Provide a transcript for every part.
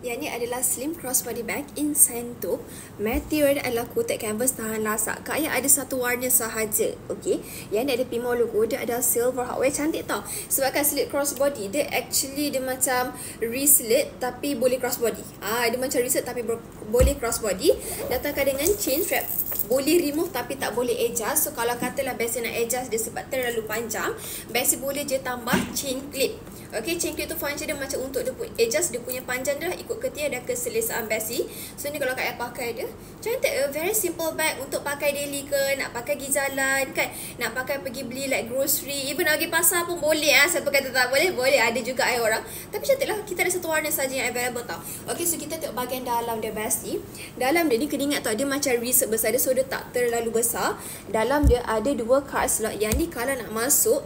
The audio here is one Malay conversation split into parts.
Yang ni adalah slim crossbody bag in Santop. Material adalah coated canvas tahan lasak. Kak Ayah ada satu warna sahaja. Okay. Yang ni ada Pimo logo. Dia ada silver hardware. Cantik tau. Sebabkan slit crossbody, dia actually dia macam re-slit tapi boleh crossbody. Dia macam re-slit tapi boleh crossbody. Datangkan dengan chain strap. Boleh remove tapi tak boleh adjust. So kalau katalah biasa nak adjust dia sebab terlalu panjang, biasa boleh je tambah chain clip. Okay, chain clip tu function dia macam untuk dia adjust dia punya panjang dah ikut ketia dan keselesaan besi. So ni kalau Kak Ayah pakai dia, cantik. Very simple bag untuk pakai daily ke, nak pakai pergi jalan kan, nak pakai pergi beli like grocery, even nak pergi pasar pun boleh. Siapa kata tak boleh? Boleh, ada juga orang. Tapi cantik lah, kita ada satu warna saja yang available tau. Okay, so kita tengok bahagian dalam dia besti. Dalam dia ni kena ingat tau, dia macam wrist besar dia, so dia tak terlalu besar. Dalam dia ada dua card slot. Yang ni kalau nak masuk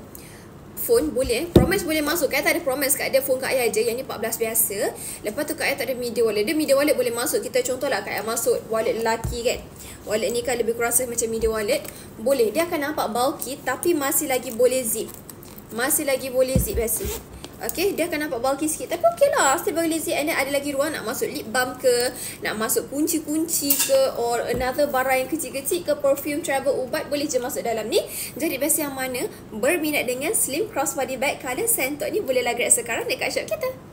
phone boleh, promise boleh masuk. Kak Ayah tak ada promise, Kak ada phone Kak Ayah je. Yang ni 14 biasa. Lepas tu Kak Ayah tak ada media wallet. Dia media wallet boleh masuk. Kita contohlah Kak Ayah masuk wallet lelaki kan. Wallet ni kan lebih kurang macam media wallet. Boleh. Dia akan nampak bulky tapi masih lagi boleh zip. Masih lagi boleh zip biasa. Okay, dia akan nampak bulky sikit tapi okey lah, still boleh zip. And then ada lagi ruang nak masuk lip balm ke, nak masuk kunci-kunci ke, or another barang yang kecil-kecil ke, perfume, travel, ubat, boleh je masuk dalam ni. Jadi biasa yang mana berminat dengan slim crossbody bag colour Santop ni, bolehlah grab sekarang dekat shop kita.